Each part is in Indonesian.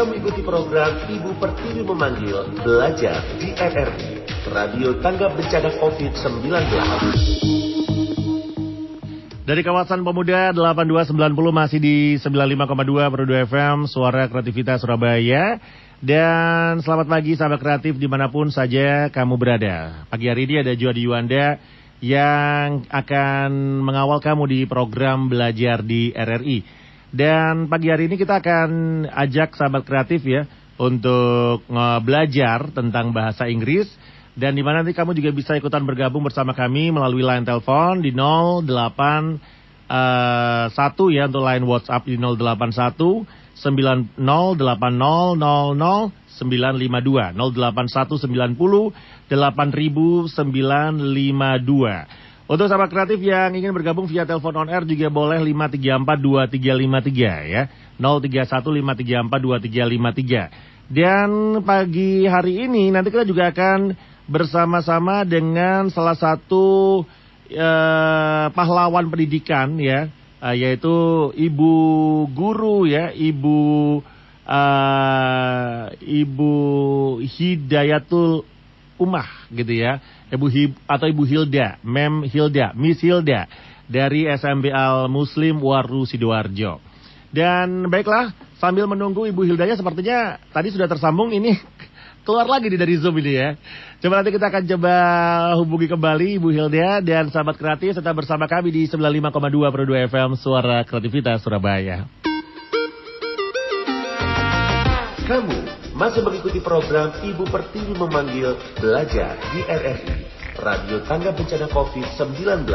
Kamu ikuti program Ibu Pertiwi memanggil Belajar di RRI, Radio Tanggap Bencana COVID-19. Dari kawasan Pemuda 8290 masih di 95,2 Pro 2 FM, Suara Kreativitas Surabaya. Dan selamat pagi sahabat kreatif dimanapun saja kamu berada. Pagi hari ini ada Jody Yuanda yang akan mengawal kamu di program Belajar di RRI. Dan pagi hari ini kita akan ajak sahabat kreatif ya untuk belajar tentang bahasa Inggris. Dan di mana nanti kamu juga bisa ikutan bergabung bersama kami melalui line telepon di 081 ya untuk line WhatsApp di 081 9080 00 952 081 90 8000 952. Untuk sahabat kreatif yang ingin bergabung via telepon on air juga boleh 5342353 ya. 0315342353. Dan pagi hari ini nanti kita juga akan bersama-sama dengan salah satu pahlawan pendidikan ya, yaitu Ibu Guru ya, Ibu Hidayatul Umah gitu ya, Ibu Hilda, Mem Hilda, Miss Hilda dari SMP Al Muslim Waru Sidoarjo. Dan baiklah, sambil menunggu Ibu Hildanya sepertinya tadi sudah tersambung, ini keluar lagi dari Zoom ini ya. Coba nanti kita akan coba hubungi kembali Ibu Hilda dan sahabat kreatif tetap bersama kami di 95,2 Pro 2 FM Suara Kreativitas Surabaya. Kamu masih mengikuti program Ibu Pertiwi memanggil Belajar di RRI, Radio Tanggap Bencana COVID-19.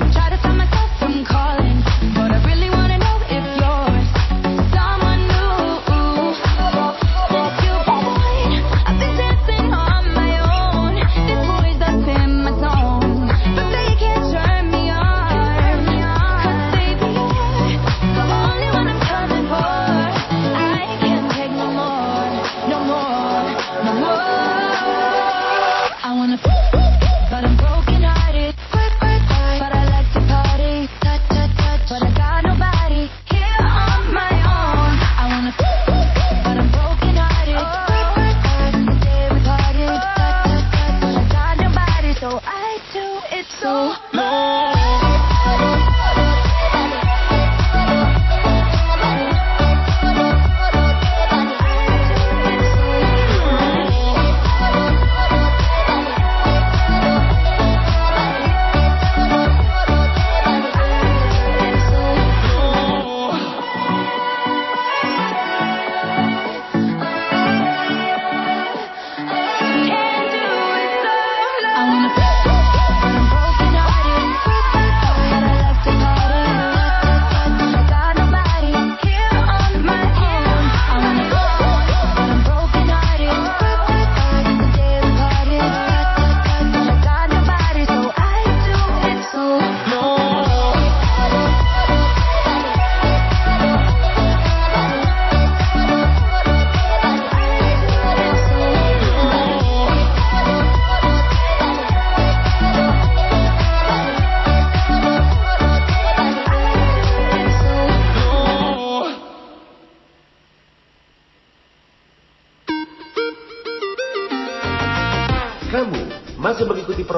Try to find myself from car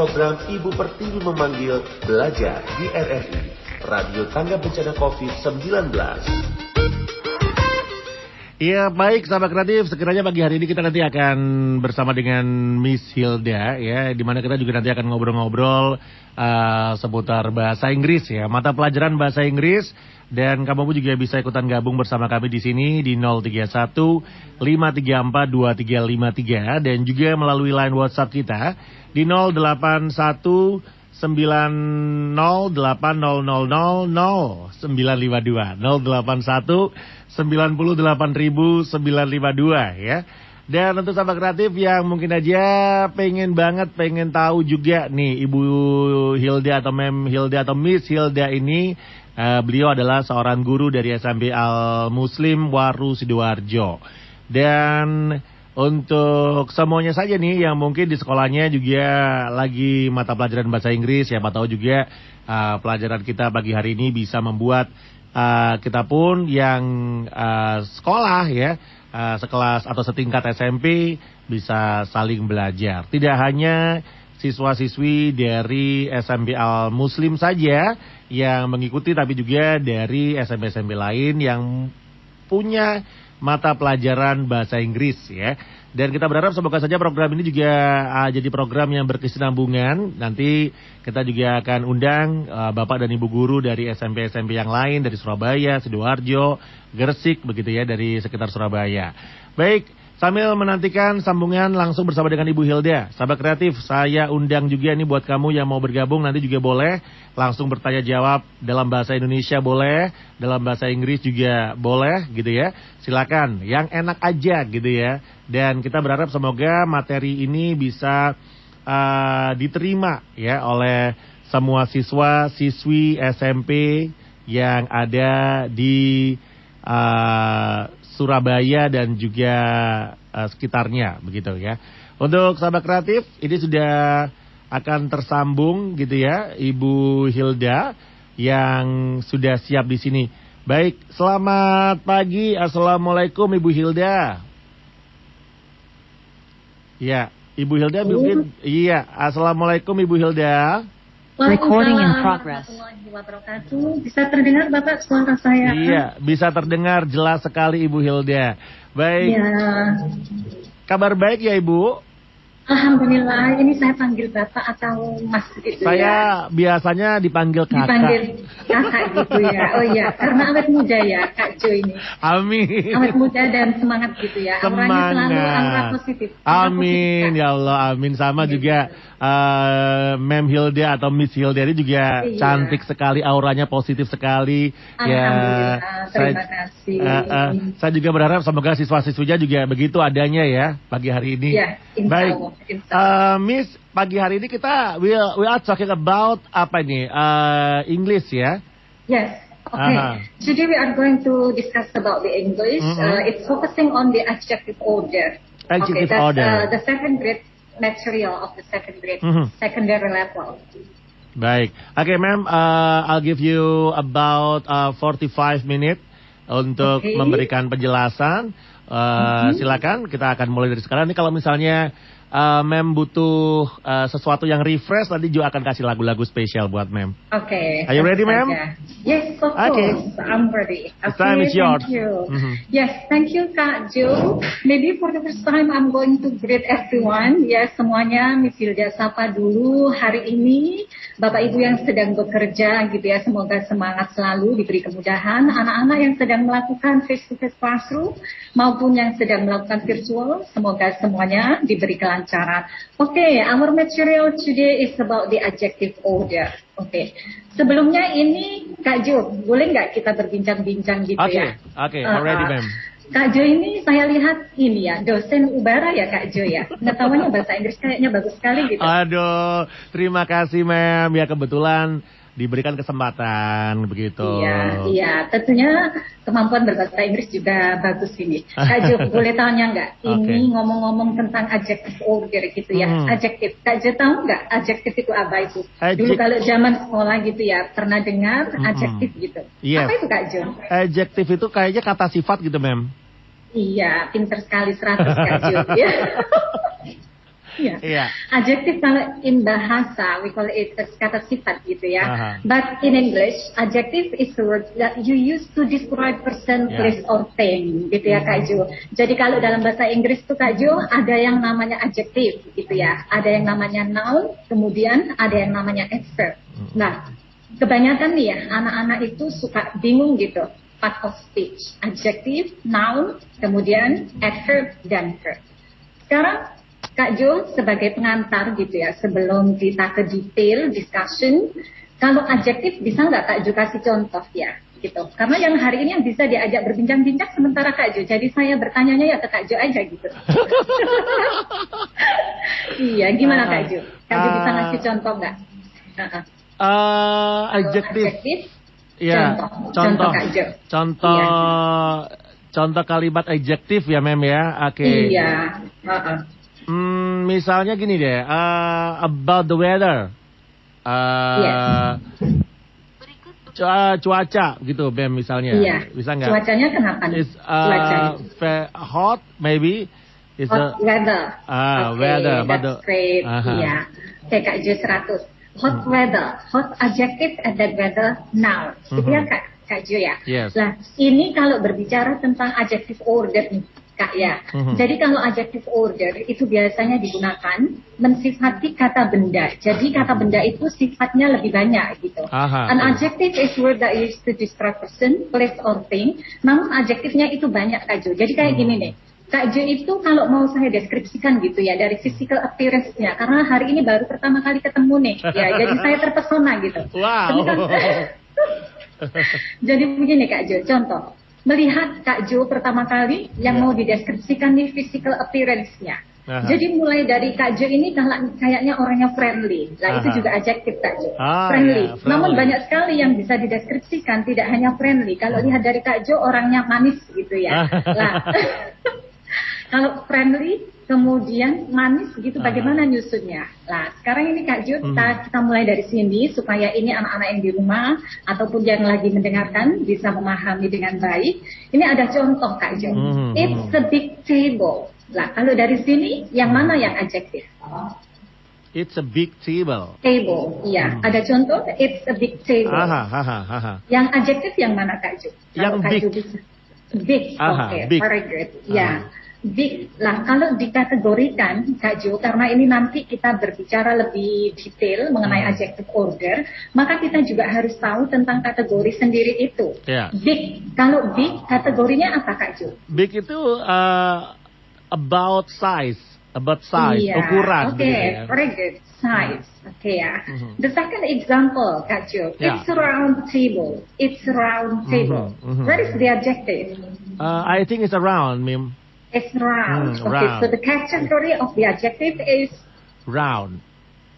program Ibu Pertiwi memanggil belajar di RRI, Radio Tangga Bencana COVID-19. Ya baik sahabat kreatif, sekiranya pagi hari ini kita nanti akan bersama dengan Miss Hilda ya, di mana kita juga nanti akan ngobrol-ngobrol seputar bahasa Inggris ya, mata pelajaran bahasa Inggris, dan kamu juga bisa ikutan gabung bersama kami di sini di 031 534 2353 dan juga melalui line WhatsApp kita di 081 908000952 081 908.952 ya. Dan untuk sahabat kreatif yang mungkin aja pengen tahu juga nih Ibu Hilda atau Mem Hilda atau Miss Hilda ini, beliau adalah seorang guru dari SMP Al Muslim Waru Sidoarjo. Dan untuk semuanya saja nih yang mungkin di sekolahnya juga lagi mata pelajaran bahasa Inggris, siapa tahu juga pelajaran kita pagi hari ini bisa membuat kita pun yang sekolah ya, sekelas atau setingkat SMP bisa saling belajar. Tidak hanya siswa-siswi dari SMP Al Muslim saja yang mengikuti, tapi juga dari SMP-SMP lain yang punya mata pelajaran bahasa Inggris ya. Dan kita berharap semoga saja program ini juga jadi program yang berkesinambungan. Nanti kita juga akan undang Bapak dan Ibu guru dari SMP-SMP yang lain, dari Surabaya, Sidoarjo, Gresik begitu ya, dari sekitar Surabaya. Baik, sambil menantikan sambungan langsung bersama dengan Ibu Hilda, sahabat kreatif, saya undang juga nih buat kamu yang mau bergabung nanti juga boleh langsung bertanya jawab dalam bahasa Indonesia boleh, dalam bahasa Inggris juga boleh gitu ya. Silakan, yang enak aja gitu ya. Dan kita berharap semoga materi ini bisa diterima ya oleh semua siswa-siswi SMP yang ada di Surabaya dan juga sekitarnya begitu ya. Untuk sahabat kreatif, ini sudah akan tersambung gitu ya Ibu Hilda yang sudah siap di sini. Baik, selamat pagi. Assalamualaikum Ibu Hilda. Ya, Ibu Hilda mungkin. Iya, assalamualaikum Ibu Hilda. Recording in progress. Bisa terdengar Bapak suara saya? Iya, bisa terdengar jelas sekali Ibu Hilda. Baik. Ya. Kabar baik ya Ibu? Alhamdulillah, ini saya panggil Bapak atau Mas gitu saya ya? biasanya dipanggil kakak. Dipanggil kakak gitu ya? Oh iya, karena awet muda ya Kak Jo ini. Amin. Awet muda dan semangat gitu ya. Auranya selalu aura positif. Amin, ya Allah, amin. Sama juga Mem Hilda atau Miss Hilda ini juga cantik sekali, auranya positif sekali. Alhamdulillah, terima kasih. Saya juga berharap semoga siswa-siswinya juga begitu adanya ya pagi hari ini. Ya, baik. Miss, pagi hari ini kita we are talking about apa ini? English ya? Yes. Okay. Today we are going to discuss about the English. It's focusing on the adjective order. Adjective that's, order. The second grade material of the second grade secondary level. Baik. Okay, ma'am. I'll give you about 45 minutes untuk memberikan penjelasan. Silakan, kita akan mulai dari sekarang. Ini kalau misalnya Mem butuh sesuatu yang refresh, nanti juga akan kasih lagu-lagu spesial buat Mem. Okay. Are you ready, Mem? Yes, of course. I'm ready. The time is yours. Thank you. Yes, thank you, Kak Jo. Maybe for the first time I'm going to greet everyone. Yes, semuanya Miss Hilda sapa dulu hari ini. Bapak Ibu yang sedang bekerja gitu ya, semoga semangat selalu, diberi kemudahan. Anak-anak yang sedang melakukan face-to-face classroom maupun yang sedang melakukan virtual, semoga semuanya diberi kelancaran. Okay, our material today is about the adjective order. Okay. Sebelumnya ini Kak Jo, boleh nggak kita berbincang-bincang gitu ya? Okay, already ma'am. Kak Jo ini saya lihat ini ya, dosen Ubara ya Kak Jo ya. Pengetahuannya bahasa Inggris kayaknya bagus sekali gitu. Aduh, terima kasih Mem. Ya kebetulan diberikan kesempatan begitu. Iya, tentunya kemampuan berbahasa Inggris juga bagus ini. Kak Jo, boleh tanya nggak? Ini ngomong-ngomong tentang adjective order gitu ya. Adjektif. Kak Jo tahu nggak adjektif itu apa itu? Dulu kalau zaman sekolah gitu ya, pernah dengar adjektif gitu. Yes. Apa itu Kak Jo? Adjektif itu kayaknya kata sifat gitu, Mem. Iya, pinter sekali 100 Kak Jo. Ya. Iya. Iya. Adjektif kalau in bahasa we call it kata sifat gitu ya. But in English, adjective is the word that you use to describe person, place or thing gitu ya Kak Jo. Jadi kalau dalam bahasa Inggris tuh Kak Jo ada yang namanya adjective gitu ya. Ada yang namanya noun, kemudian ada yang namanya adverb. Nah, kebanyakan nih ya anak-anak itu suka bingung gitu. Part of speech, adjective, noun, kemudian adverb dan verb. Sekarang Kak Jo sebagai pengantar gitu ya, sebelum kita ke detail discussion, kalau adjektif bisa nggak Kak Jo kasih contoh ya, gitu. Karena yang hari ini yang bisa diajak berbincang-bincang sementara Kak Jo, jadi saya bertanyanya ya ke Kak Jo aja gitu. Iya, gimana Kak Jo? Kak Jo bisa ngasih contoh nggak? Adjektif. Ya, contoh Kak Jo. Contoh kalimat adjektif ya Mem ya, oke. Iya. Misalnya gini deh, about the weather, cuaca gitu, Bem misalnya, bisa nggak? Cuacanya kenapa nih? Hot, maybe. Hot weather. Weather. That's great. Iya. Oke, Kak Jo 100. Hot weather, hot adjective and that weather noun. Gitu ya Kak Jo ya. Yes. Nah, ini kalau berbicara tentang adjective order nih. Kak ya. Jadi kalau adjective order itu biasanya digunakan mensifati kata benda. Jadi kata benda itu sifatnya lebih banyak gitu. An adjective is word that used to describe person, place or thing. Namun adjektifnya itu banyak Kak Jo. Jadi kayak gini nih. Kak Jo itu kalau mau saya deskripsikan gitu ya dari physical appearance-nya. Karena hari ini baru pertama kali ketemu nih. Ya, jadi saya terpesona gitu. Wow. Jadi begini Kak Jo, contoh. Melihat Kak Jo pertama kali yang mau dideskripsikan nih physical appearance-nya. Jadi mulai dari Kak Jo ini kayaknya orangnya friendly. Nah itu juga adjektif Kak Jo. Friendly. Friendly. Namun banyak sekali yang bisa dideskripsikan tidak hanya friendly. Kalau lihat dari Kak Jo orangnya manis gitu ya. Nah, kalau friendly kemudian manis gitu bagaimana nyusunnya. Nah sekarang ini Kak Jo kita mulai dari sini supaya ini anak-anak yang di rumah ataupun yang lagi mendengarkan bisa memahami dengan baik. Ini ada contoh Kak Jo. It's a big table. Nah kalau dari sini yang mana yang adjektif? It's a big table. Table, iya. Ada contoh, it's a big table. Yang adjektif yang mana Kak Jo? Yang big. Big, oke, very good. Ya. Big. Lah kalau dikategorikan Kak Jo, karena ini nanti kita berbicara lebih detail mengenai adjective order, maka kita juga harus tahu tentang kategori sendiri itu. Big. Kalau big kategorinya apa Kak Jo? Big itu about size, ukuran. Oke, very good. Size. Oke ya. The second example Kak Jo, it's a round table. It's a round table. What is the adjective? I think it's a round, Mim. It's round. Okay, so the category of the adjective is round.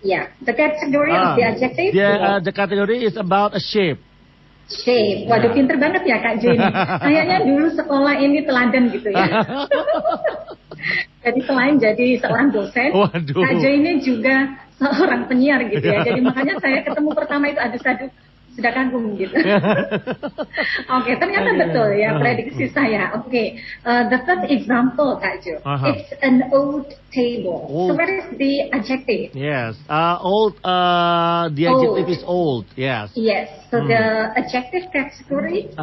Yeah, the category of the adjective. The category is about a shape. Shape. Waduh, pinter banget ya Kak Jo ini. Kayaknya dulu sekolah ini teladan gitu ya. Jadi selain jadi seorang dosen, Kak Jo ini juga seorang penyiar gitu ya. Jadi makanya saya ketemu pertama itu aduh sudah kagum gitu. Oke, ternyata betul ya prediksi saya. Oke, the third example Kak Jo, it's an old table. So where is the adjective? Yes, old. The adjective is old. Yes. Yes. So the adjective category?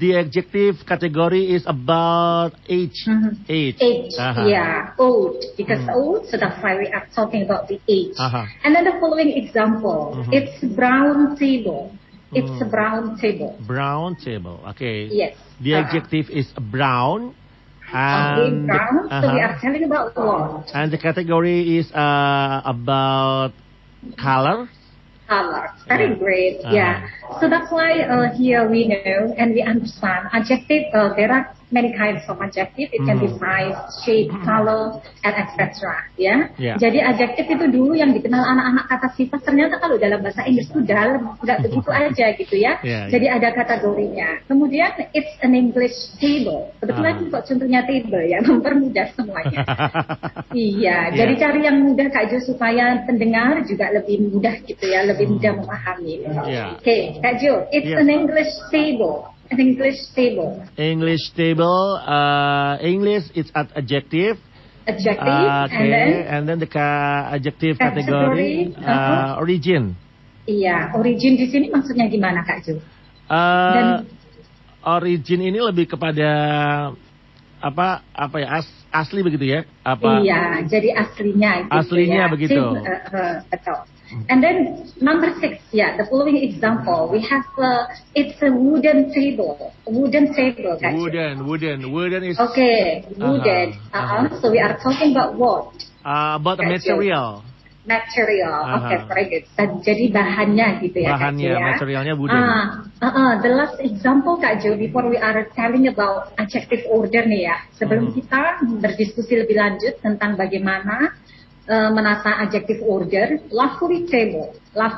The adjective category is about age. Age. Yeah, old. Because old, so that's why we are talking about the age. And then the following example, it's brown table. It's a brown table. Brown table. Okay. Yes. The adjective is brown. And brown. So we are telling about what? And the category is about color. Color. Very great. Yeah. So that's why here we know and we understand adjective. There are many kinds of adjective. It can be size, shape, color, and etc. Ya. Jadi adjektif itu dulu yang dikenal anak-anak kata sifat. Ternyata kalau dalam bahasa Inggris itu dalam, nggak begitu aja gitu ya. Jadi ada kategorinya. Kemudian it's an English table. Kebetulan kok contohnya table ya, mempermudah semuanya. Iya. Jadi cari yang mudah Kak Jo supaya pendengar juga lebih mudah gitu ya, lebih mudah memahami. Oke, Kak Jo, it's an English table. An English table. English table. English is an adjective. adjective, and then the adjective category, origin. Iya, origin di sini maksudnya gimana Kak Jo? Origin ini lebih kepada apa ya, asli begitu ya? Iya, jadi aslinya. Gitu aslinya ya. begitu. Betul. And then number 6, the following example we have it's a wooden table, Kak Jo. Wooden is. Okay, wooden. So we are talking about what? About the material. Okay, very good. Jadi bahannya gitu ya. Bahannya, Kak Jo, ya. materialnya wooden. The last example Kak Jo, before we are telling about adjective order nih ya. Sebelum kita berdiskusi lebih lanjut tentang bagaimana menata adjective order, lovely table. The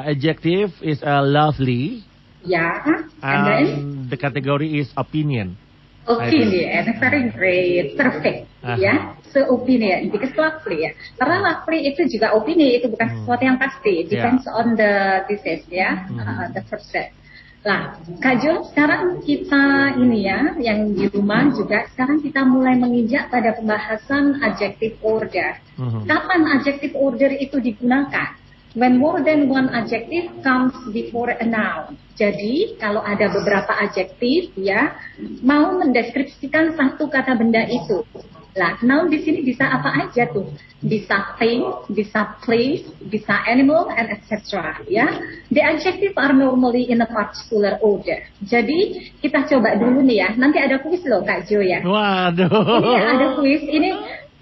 adjective is lovely. Yeah, and then the category is opinion. Very great, perfect. Ya, opinion, because lovely ya. Karena lovely itu juga opini, itu bukan sesuatu yang pasti. Depends on the thesis ya, the person. Lah, Kak Jo, sekarang kita ini ya, yang di rumah juga, sekarang kita mulai menginjak pada pembahasan adjective order. Kapan adjective order itu digunakan? When more than one adjective comes before a noun. Jadi, kalau ada beberapa adjektif ya, mau mendeskripsikan satu kata benda itu. Lah, noun di sini bisa apa aja tuh? Bisa thing, bisa place, bisa animal, and etc. Ya, the adjective are normally in a particular order. Jadi kita coba dulu nih ya. Nanti ada kuis loh Kak Jo ya. Waduh. Ini ada kuis. Ini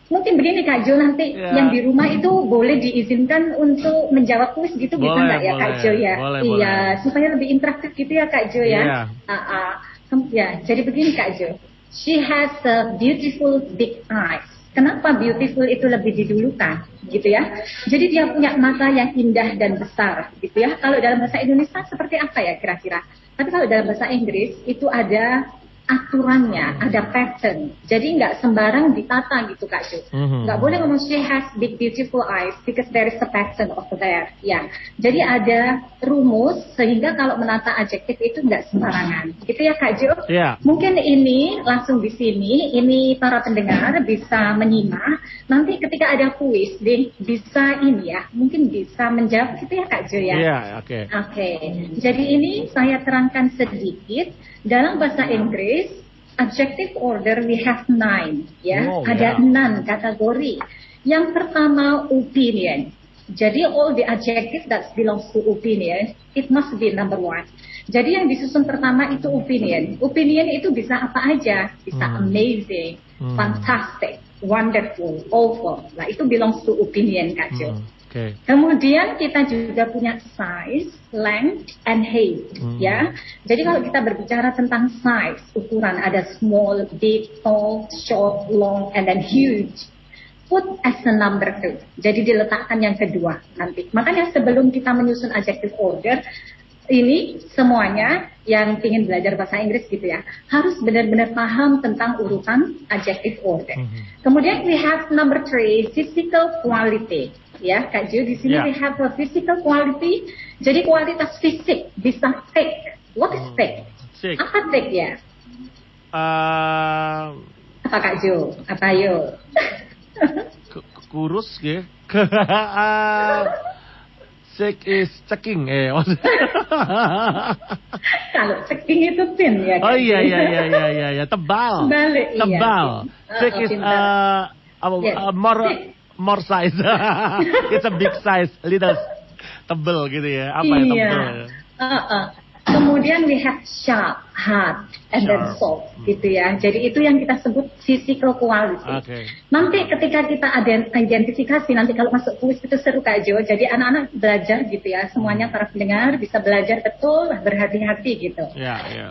mungkin begini Kak Jo, nanti yang di rumah itu boleh diizinkan untuk menjawab kuis gitu, bisa nggak ya Kak Jo ya? Iya, supaya lebih interaktif gitu ya Kak Jo ya. Ya, jadi begini Kak Jo. She has a beautiful big eyes. Kenapa beautiful itu lebih didulukan, gitu ya? Jadi dia punya mata yang indah dan besar, gitu ya. Kalau dalam bahasa Indonesia seperti apa ya kira-kira? Tapi kalau dalam bahasa Inggris itu ada aturannya, ada pattern. Jadi nggak sembarang ditata gitu Kak Jo. Nggak boleh ngomong she has big beautiful eyes because there is a pattern over there. Ya, jadi ada rumus sehingga kalau menata adjektif itu nggak sembarangan. Gitu ya Kak Jo. Mungkin ini langsung di sini, ini para pendengar bisa menyimak. Nanti ketika ada kuis, bisa ini ya, mungkin bisa menjawab gitu ya Kak Jo ya. Oke. Jadi ini saya terangkan sedikit. Dalam bahasa Inggris, adjective order we have 9, ya. Ada 6 kategori. Yang pertama opinion. Jadi all the adjective that belongs to opinion, it must be number 1. Jadi yang disusun pertama itu opinion. Opinion itu bisa apa aja, bisa amazing, fantastic, wonderful, awful. Nah itu belongs to opinion Kak Jo. Kemudian kita juga punya size, length, and height, ya. Jadi kalau kita berbicara tentang size, ukuran ada small, big, tall, short, long, and then huge. Put as a number 2. Jadi diletakkan yang kedua nanti. Makanya sebelum kita menyusun adjective order, ini semuanya yang ingin belajar bahasa Inggris gitu ya, harus benar-benar paham tentang urutan adjective order. Kemudian we have number 3, physical quality. Ya, Kak Jo, di sini we have a physical quality. Jadi kualitas fisik bisa thick. What is thick? Apa thick ya? Apa Kak Jo? Apa yo? Kurus ya? Thick is ceking Kalau ceking itu thin ya. Oh iya, tebal. Balik, tebal. Thick is more size. It's a big size, little tebel gitu ya. Apa ya tebel? Kemudian we have sharp, hard, and then soft gitu ya. Jadi itu yang kita sebut physical quality. Nanti ketika kita ada identifikasi, nanti kalau masuk kuis itu seru Kak Jo. Jadi anak-anak belajar gitu ya. Semuanya para pendengar bisa belajar betul, berhati-hati gitu.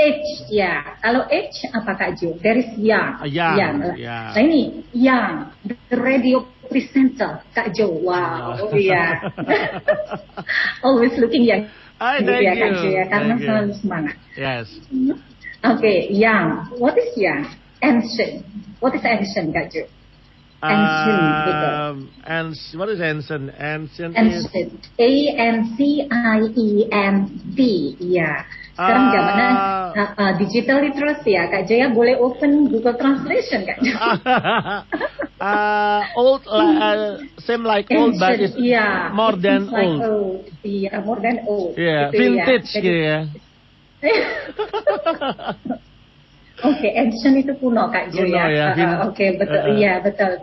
Age, ya. Kalau age apa Kak Jo? There is young. Nah ini young, the radio presenter Kak Jo. Wow, iya. Always looking young. Thank you. Karena selalu semangat. Yes. Young. What is young? Ancient. What is ancient, Kak Jo? Ancient, gitu. What is ancient? Ancient is... A-N-C-I-E-N-T, iya. Sekarang zamannya digital literacy ya, Kak Jaya boleh open Google Translation, Kak Jaya. Old, same like old, but it's more than like old. Iya, more than old. Yeah, gitu, vintage ya. gitu ya. Oke, ancient itu kuno, Kak Jo ya. Oke, betul. Iya, betul.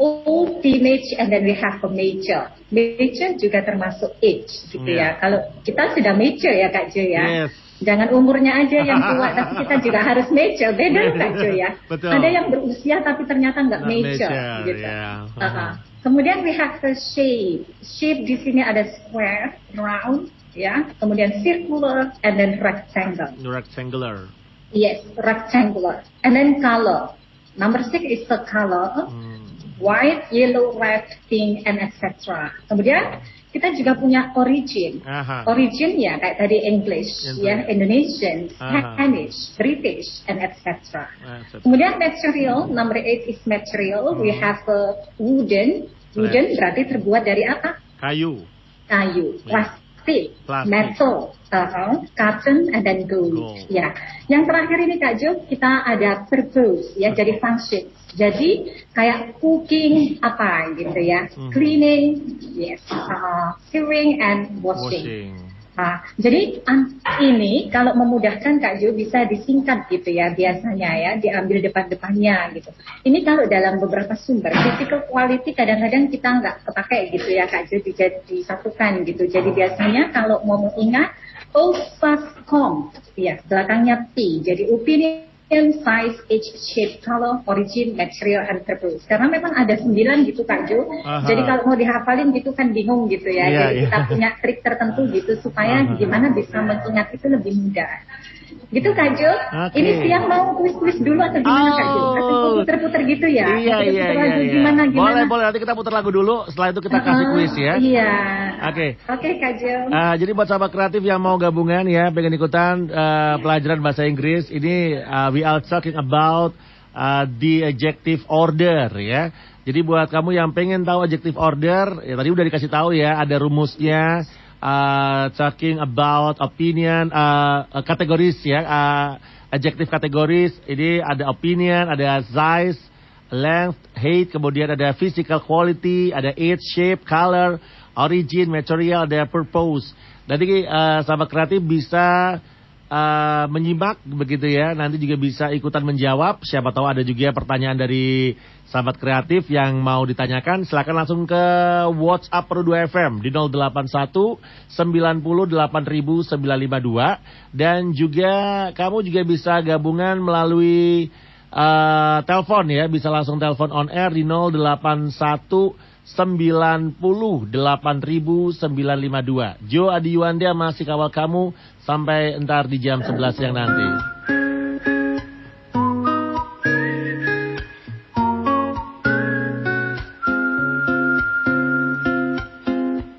Old, teenage, and then we have a mature. Mature juga termasuk age, gitu ya. Kalau kita sudah mature ya, Kak Jo ya. Yes. Jangan umurnya aja yang tua, tapi kita juga harus mature. Beda, Kak Jo ya. Betul. Ada yang berusia tapi ternyata nggak mature, gitu. Yeah. Kemudian we have the shape. Shape di sini ada square, round, ya. Kemudian circular, and then rectangle. Rectangular. Yes, rectangular. And then color. Number 6 is the color. White, yellow, red, pink, and etc. Kemudian kita juga punya origin. Origin ya kayak tadi English. Ya, Indonesian, Spanish, British, and etc. Kemudian material. Number 8 is material. We have wooden. Wooden berarti terbuat dari apa? Kayu. Plastik. Metal, cotton, and then gold. Ya, yang terakhir ini Kak Jo, kita ada purpose, ya, jadi function. Jadi kayak cooking apa gitu ya, cleaning, yes, sewing and washing. Jadi ini kalau memudahkan Kak Jo bisa disingkat gitu ya biasanya ya, diambil depan-depannya gitu. Ini kalau dalam beberapa sumber physical quality kadang-kadang kita nggak kepakai gitu ya Kak Jo, disatukan gitu. Jadi biasanya kalau mau mengingat OSASCOM ya belakangnya P, jadi opinion, size, age, shape, color, origin, material, and purpose. Karena memang ada 9 gitu Kak Jo. Jadi kalau mau dihafalin gitu kan bingung gitu ya. Jadi kita punya trik tertentu gitu supaya gimana bisa mengingat itu lebih mudah. Gitu Kak Jo. Ini siang mau kuis-kuis dulu atau gimana Kak Jo? Atau puter-puter gitu ya? Iya. Gimana? Boleh. Nanti kita putar lagu dulu. Setelah itu kita kasih kuis ya. Iya. Oke Kak Jo. Jadi buat sahabat kreatif yang mau gabungan ya, pengen ikutan pelajaran bahasa Inggris ini, we are talking about the adjective order ya. Jadi buat kamu yang pengen tahu adjective order, ya tadi udah dikasih tahu ya, ada rumusnya. Talking about opinion, kategoris ya, adjective kategoris. Ini ada opinion, ada size, length, height, kemudian ada physical quality, ada age, shape, color, origin, material, ada purpose. Nanti sahabat kreatif bisa menyimak begitu ya. Nanti juga bisa ikutan menjawab. Siapa tahu ada juga pertanyaan dari sahabat kreatif yang mau ditanyakan. Silakan langsung ke WhatsApp Pro 2 FM di 081 90 8952. Dan juga kamu juga bisa gabungan melalui telepon ya. Bisa langsung telepon on air di 081 90 8952. Jo Adi Yuanda masih kawal kamu sampai entar di jam 11 siang nanti.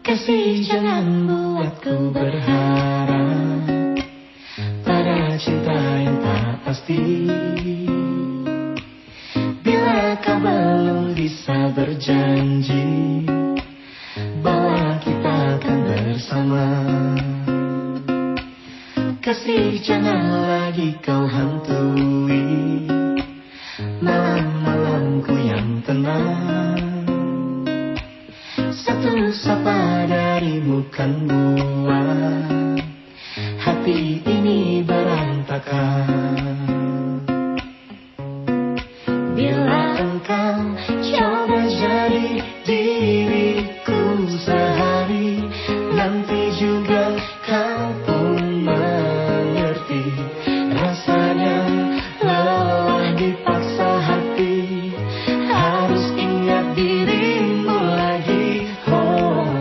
Kasih jangan buatku berharap pada cinta yang tak pasti. Bila kau belum bisa berjanji bahwa kita akan bersama, kasih jangan lagi kau hantui malam-malamku yang tenang. Satu sapa darimu kan buat hati ini berantakan. Bila engkau coba jadi diriku sehari, nanti juga kau pun mengerti rasanya lelah dipaksa hati. Harus ingat dirimu lagi. Oh,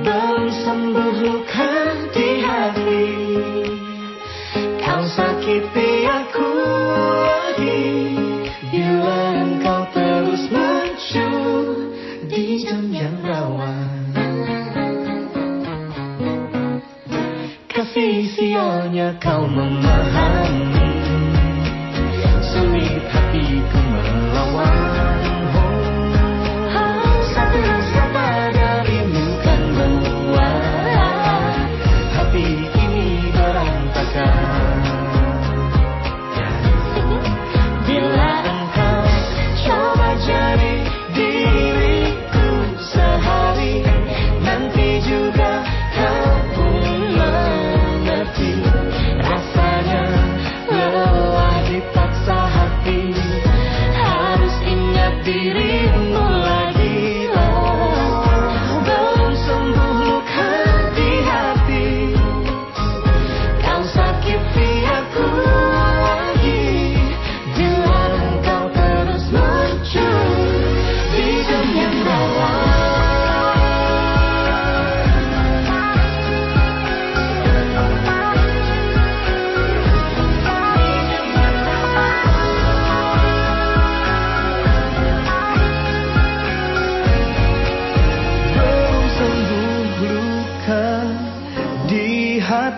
belum sembuh luka di hati. Kau sakiti aku lagi. Bila engkau terus muncul di jam yang rawan, kasih sialnya kau memahami sulit hatiku melawan. Oh,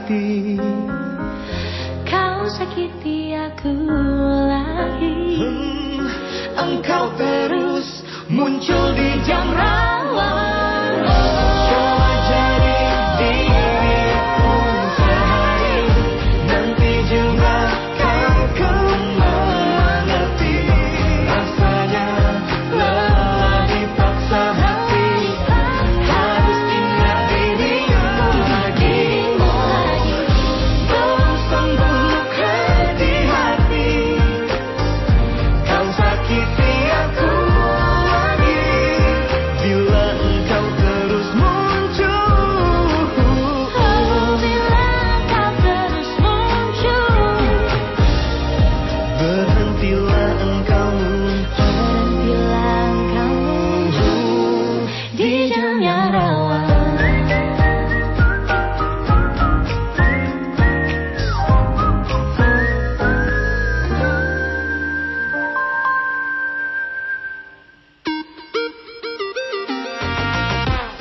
hati. Kau sakiti aku lagi. Engkau terus muncul di jam rawan. Coba jadi diriku sehari, nanti juga kau mengerti. Rasanya lelah dipaksa hati, harus ingat dirimu lagi. Belum sembuh luka di hati, kau sakiti aku lagi. Bila engkau terus muncul, Bila kau terus muncul, berhentilah engkau muncul di jam yang rawan.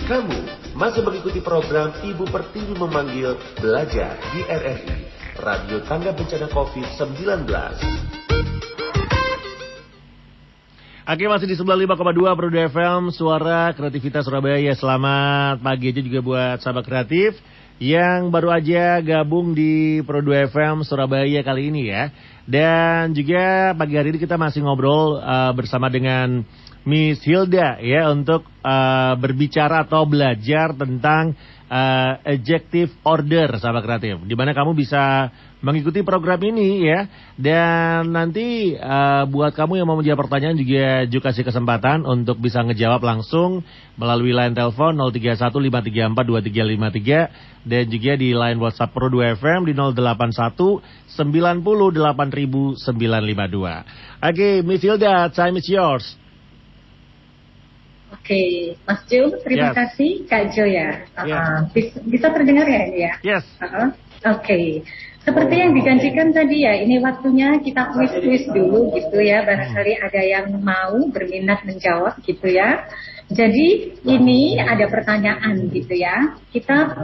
Kamu masih mengikuti program Ibu Pertiwi memanggil Belajar di RRI, Radio Tangga Bencana COVID-19. Oke, masih di 95,2 Pro FM, Suara Kreativitas Surabaya. Selamat pagi aja juga buat sahabat kreatif yang baru aja gabung di Pro 2 FM Surabaya kali ini ya. Dan juga pagi hari ini kita masih ngobrol bersama dengan Miss Hilda ya untuk berbicara atau belajar tentang adjective order, sahabat kreatif. Di mana kamu bisa mengikuti program ini ya. Dan nanti buat kamu yang mau menjawab pertanyaan juga kasih kesempatan untuk bisa ngejawab langsung melalui line telepon 0315342353 dan juga di line WhatsApp Pro 2 FM di 081 908 952. Oke, Miss Hilda, time is yours. Oke, Mas Jo, terima Yes. kasih Kak Jo ya. Yeah. Bisa terdengar ya ini ya? Yes. Oke. Seperti yang dijanjikan tadi ya, ini waktunya kita kuis-kuis dulu gitu ya. Barangkali ada yang mau berminat menjawab gitu ya. Jadi ini ada pertanyaan gitu ya. Kita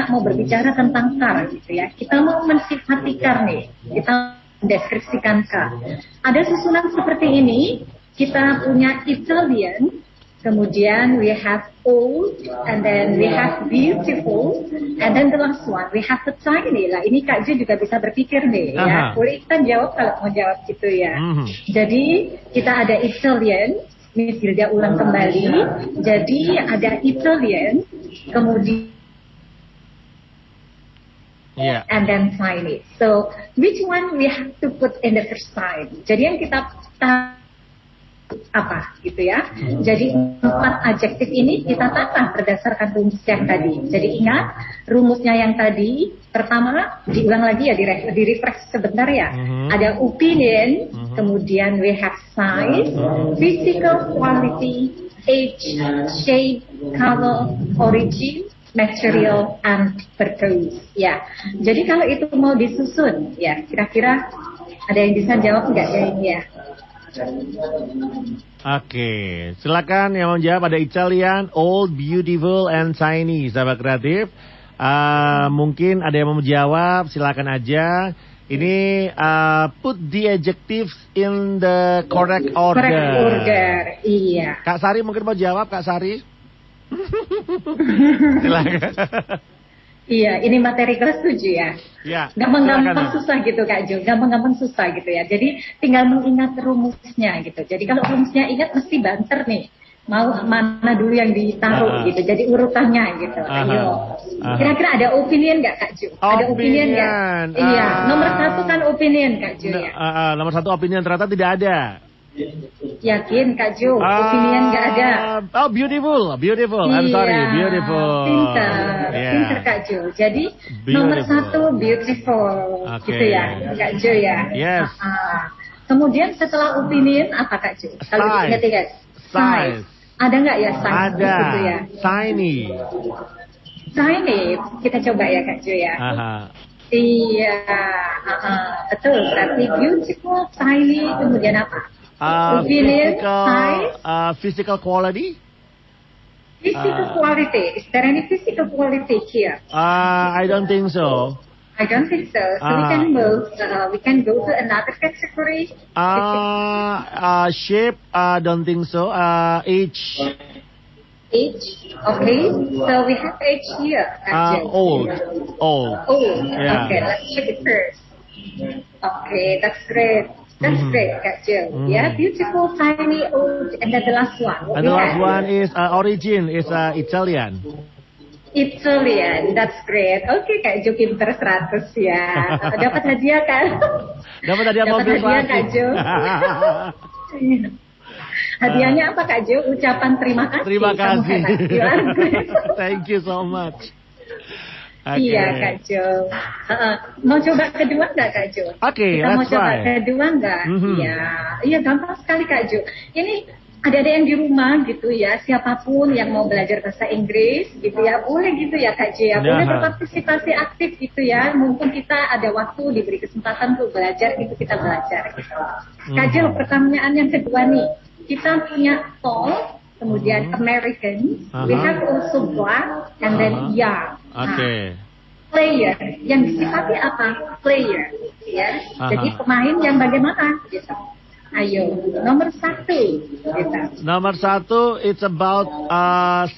mau berbicara tentang car gitu ya. Kita mau mensifati car nih. Kita mendeskripsikan car. Ada susunan seperti ini. Kita punya Italian. Kemudian we have old, and then we have beautiful, and then the last one we have the tiny. Lah ini Kak Jo juga bisa berpikir nih ya. Boleh kita jawab kalau mau jawab gitu ya. Jadi kita ada Italian, Miss Hilda ulang kembali. Jadi ada Italian, kemudian and then tiny. So which one we have to put in the first time? Jadi yang kita apa gitu ya. Jadi 4 adjektif ini kita tata berdasarkan rumus yang tadi. Jadi ingat rumusnya yang tadi. Pertama diulang lagi ya, di refresh sebentar ya. Ada opinion, kemudian we have size, physical quality, age, shape, color, origin, material, and purpose. Ya. Jadi kalau itu mau disusun ya, kira-kira ada yang bisa jawab nggak ya ini ya? Oke, silakan yang mau jawab. Ada Italian, old, beautiful, and tiny, sahabat kreatif. Mungkin ada yang mau menjawab, silakan aja. Ini put the adjectives in the correct order. Correct order, iya. Kak Sari mungkin mau jawab, Kak Sari. Silakan. Iya, ini materi kelas 7 ya. Ya. Gampang-gampang susah gitu Kak Jo, gampang-gampang susah gitu ya. Jadi tinggal mengingat rumusnya gitu. Jadi kalau rumusnya ingat mesti banter nih. Mau mana dulu yang ditaruh gitu. Jadi urutannya gitu. Ayo. Kira-kira ada opinion nggak Kak Jo? Ada opinion nggak? Iya. Nomor 1 kan opinion Kak Jo ya. Nomor 1 opinion ternyata tidak ada. Yakin Kak Jo, opinion nggak ada. Oh, beautiful. I'm sorry, beautiful. Pinter Kak Jo. Jadi nomor 1 beautiful, gitu ya Kak Jo ya. Yes. Kemudian setelah opinion apa Kak Jo? Kalau diingat-ingat. Size. Ada nggak ya size? Ada. Gitu ya? Tiny. Tiny. Kita coba ya Kak Jo ya. Iya, betul. Berarti beautiful, tiny, kemudian apa? Physical quality. Physical quality. Is there any physical quality here? I don't think so. I don't think so. So we can move. We can go to another category. Shape, don't think so. Age, Age. Okay. So we have age here. old. Oh. Yeah. Okay. Let's check it first. Okay, that's great. That's great, Kak Jo. Yeah, beautiful, tiny, old, and then the last one. What And we the last have? one is origin, is Italian. Italian, that's great. Oke, Kak Jo pinter 100 ya. Dapat hadiah kan? Dapat hadiah Dapat mobil hadiah, Kak klasik. Jo. Hadiahnya apa Kak Jo? Ucapan terima kasih. Terima Kamu kasih. hebat. You are great. Thank you so much. Oke. Iya Kak Jo. Mau coba kedua nggak Kak Jo? Oke, Kita mau let's coba try. kedua nggak? Mhm. Iya, iya gampang sekali Kak Jo. Ini ada yang di rumah gitu ya, siapapun yang mau belajar bahasa Inggris gitu ya, boleh gitu ya Kak Jo ya, boleh Ya. berpartisipasi aktif gitu ya. Mumpung kita ada waktu, diberi kesempatan untuk belajar gitu, kita belajar gitu. Kak Jo, pertanyaan yang kedua nih, kita punya tall, kemudian American, we have also black, and then young. Oke. Player, yang disifati apa? Player, ya. Jadi pemain yang bagaimana? Gitu. Ayo, nomor 1, gitu. Nomor 1, it's about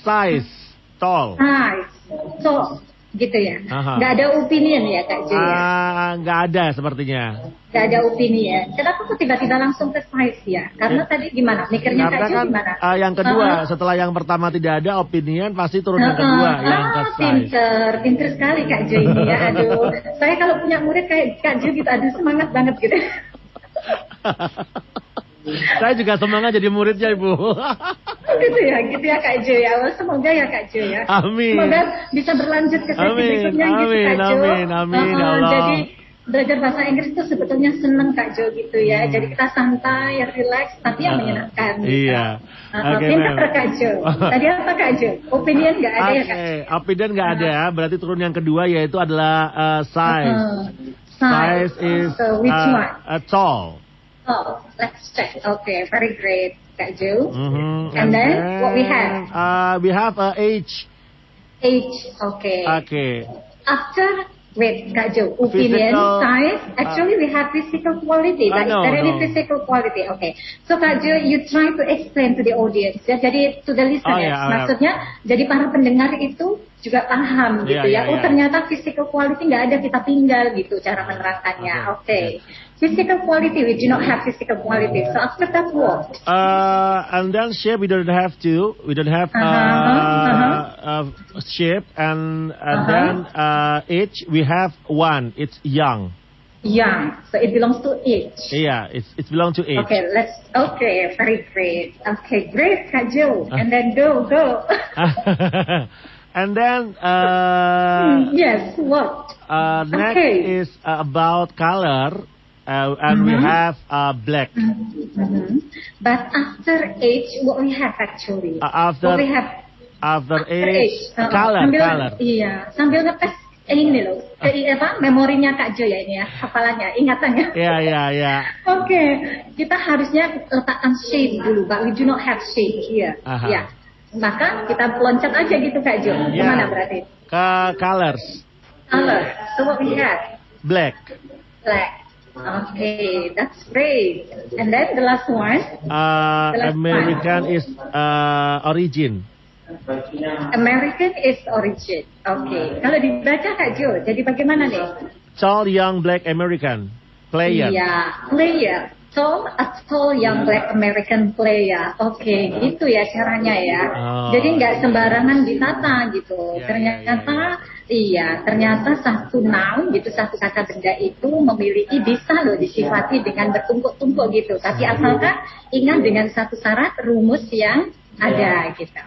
size, tall. Nice, so, gitu ya. Aha. Nggak ada opinion ya Kak Jo ya? Nggak ada sepertinya. Nggak ada opinion. Kenapa kok tiba-tiba langsung ke size ya? Karena tadi gimana? Mikirnya Karena Kak Jo kan gimana? yang kedua, setelah yang pertama tidak ada opinion, pasti turun yang kedua, yang ke size. Pinter sekali Kak Jo ini ya. Aduh, saya kalau punya murid kayak Kak Jo gitu, aduh semangat banget gitu. Saya juga semangat jadi muridnya, Ibu. gitu ya Kak Jo ya. Well, semoga ya Kak Jo ya. Amin. Semoga bisa berlanjut ke sesi Amin, berikutnya gitu amin, Kak Jo. amin, ya Allah. Jadi belajar bahasa Inggris itu sebetulnya seneng Kak Jo gitu ya. Jadi kita santai, relax, tapi yang menyenangkan. Gitu. Iya. Oke, Pinter ma'am. Kak Jo. Tadi apa Kak Jo? Opinion nggak ada ya Kak? Oke, opinion nggak ada, berarti turun yang kedua yaitu adalah size. Size is So which one? tall. Oh, let's check. Okay, very great, Kak Jo. Mhm. And then what we have? We have age. Age. Okay. Okay. After, wait, Kak Jo, opinion, Physical, size. Actually, we have physical quality. Like, no, there no. is physical quality. Okay. So, Kak Jo, you try to explain to the audience. Ya, jadi to the listeners. yeah. Maksudnya, jadi para pendengar itu juga paham gitu Yeah, ya. Oh, yeah. ternyata physical quality nggak ada, kita tinggal gitu cara menerangkannya. Okay. Physical quality, we do not have physical quality. So after that, what? And then shape we don't have to. We don't have shape, and then age we have one. It's young. Young. So it belongs to age. Yeah, it belongs to age. Okay, very great. Okay, great, Kak Jo. And then go. And then Yes, what? next Okay. is about color, and we have black. But after age, what we have actually? After What we have after age, color. Iya, sambil ngetes ini loh, memorinya Kak Jo ya ini ya, hafalannya, ingatannya. Ya. Oke, kita harusnya letakkan shade dulu, but we do not have shade here. Aha. Ya, maka kita loncat aja gitu Kak Jo. Kemana berarti? Ke colors, Color. So what we have? black. Black. Okay, that's great. And then the last one? last American is origin. American is origin. Okay. Kalau dibaca Kak Jo, jadi bagaimana nih? Tall, young, black, American player. Iya, player. A tall young black American player. Oke, gitu ya caranya ya. Oh. Jadi nggak sembarangan ditata gitu. Ya, Ternyata satu noun gitu, satu kata benda itu memiliki bisa loh disifati dengan bertumpuk-tumpuk gitu. Tapi asalkan ingat dengan satu syarat rumus yang ada gitu.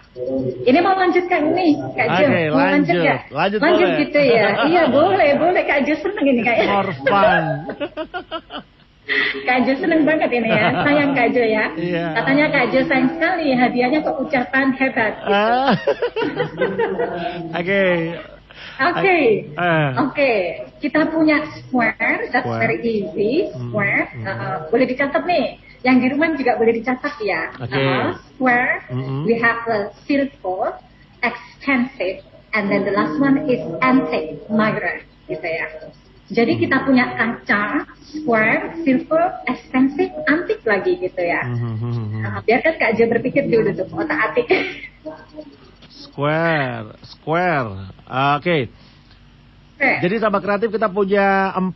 Ini mau lanjutkan nih Kak Jo. Oke, Mau lanjut nggak? lanjut Lanjut boleh. gitu ya. Iya boleh Kak Jo seneng ini kayaknya. For fun. Kak Jo seneng banget ini ya, sayang Kak Jo ya. Iya. Katanya Kak Jo sayang sekali, hadiahnya kok ucapan hebat. Oke. Oke, kita punya square, that's Square. very easy, square. Boleh dicatat nih, yang di rumah juga boleh dicatat ya. Oke. Square, we have a circle, expensive, and then the last one is antique, mirror, gitu ya. Jadi kita punya kaca, square, silver, expensive, antik lagi gitu ya. Nah, biarkan Kak Jo berpikir dulu tuh, otak atik. Square. Oke. Jadi sahabat kreatif kita punya 4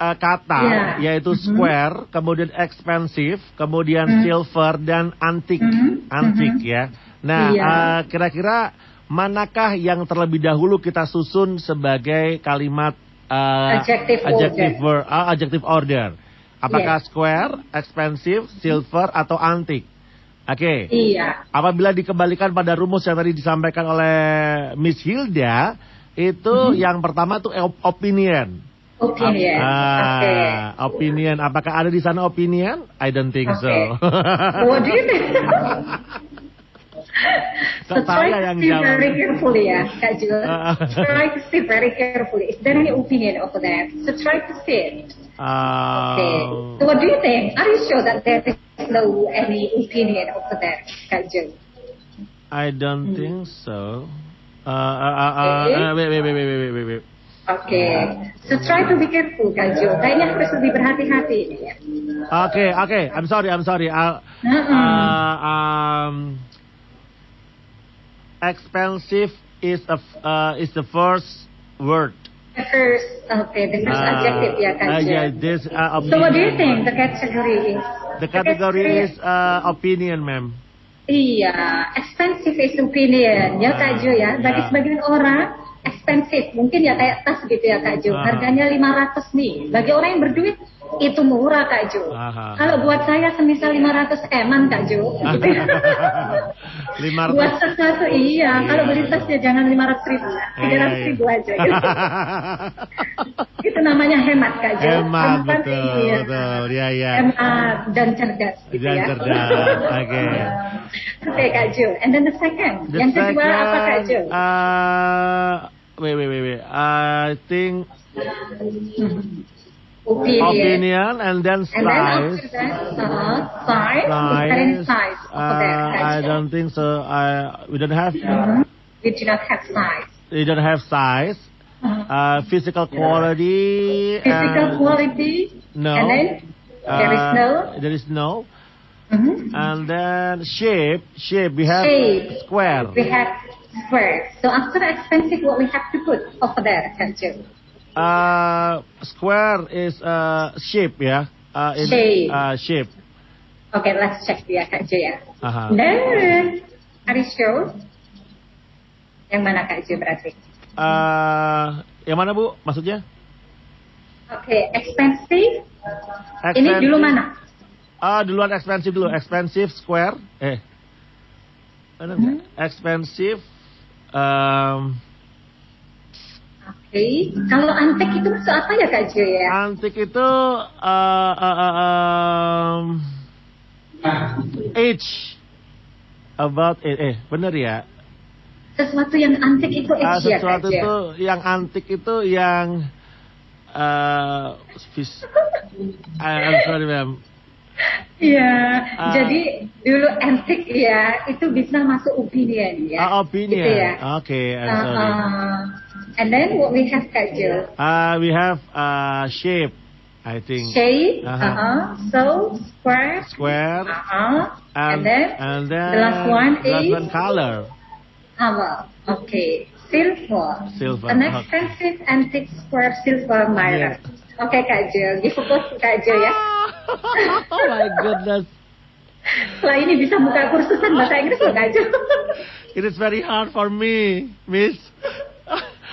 kata, yaitu square, kemudian expensive, kemudian silver dan antik. Antik ya. Nah, kira-kira manakah yang terlebih dahulu kita susun sebagai kalimat adjective order? Apakah square, expensive, silver, atau antik? Oke. Iya. Apabila dikembalikan pada rumus yang tadi disampaikan oleh Miss Hilda, itu yang pertama tuh opinion. Opinion. Opinion. Apakah ada di sana opinion? I don't think so. What do you think? So try Saya to yang see jawab. very carefully ya, Kak Jo. Try to see very carefully. Is there any opinion over there? So try to see it. Okay. So what do you think? Are you sure that there is no any opinion over there, Kak Jo? I don't think so. Wait. Okay. So try to be careful, Kak Jo. Kayaknya harus lebih berhati-hati ini ya. Okay. I'm sorry. Expensive is the first word. The first adjective ya, Kak Jo. So what do you think the category is? The category is opinion, ma'am. Iya, expensive is opinion ya Kak Jo ya. Bagi sebagian orang expensive mungkin ya kayak tas gitu ya Kak Jo. Harganya 500 nih. Bagi orang yang berduit itu murah Kak Jo. Kalau buat saya semisal 500 eman Kak Jo. 500. Buat sesuatu iya. Kalau beli tasnya jangan 500 ribu, 300 ribu aja. Itu namanya hemat Kak Jo. Hemat, betul. Ya. Hemat dan cerdas gitu ya. Oke. Oke Kak Jo. And then the second. Yang kedua apa Kak Jo? Wait. I think opinion and then size. And then after that, size. Over there, I don't think so. We don't have. We do not have size. We don't have size. Physical quality. Quality. No. And then there is no. There is no. And then shape. We have square. We have square. So after expensive, what we have to put over there, Kak Jo? Square is shape ya. Shape. Okay, let's check ya Kak Jo ya. Then, are you sure? Yang mana Kak Jo berarti? Yang mana Bu? Maksudnya? Okay, expensive. Ini dulu mana? Duluan expensive dulu. Expensive square. Expensive. Oke. Kalau antik itu maksud apa ya Kak Jo ya? Antik itu age. About it. Bener ya? Sesuatu yang antik itu age ya Kak Jo? Sesuatu itu yang antik itu yang I'm sorry ma'am. Iya, jadi dulu antik ya, itu bisa masuk opinion ya. Opinion, gitu ya. Okay, I'm sorry. And then what we have Kak Jo? We have shape, I think. Shape, so square. And then the last one is color. Okay, silver. An expensive antique square silver mirror. Okay, Kak Jo, give a applause Kak Jo ya. Oh my goodness. Setelah ini bisa buka kursusan bahasa Inggris loh Kak Jo. It is very hard for me, Miss.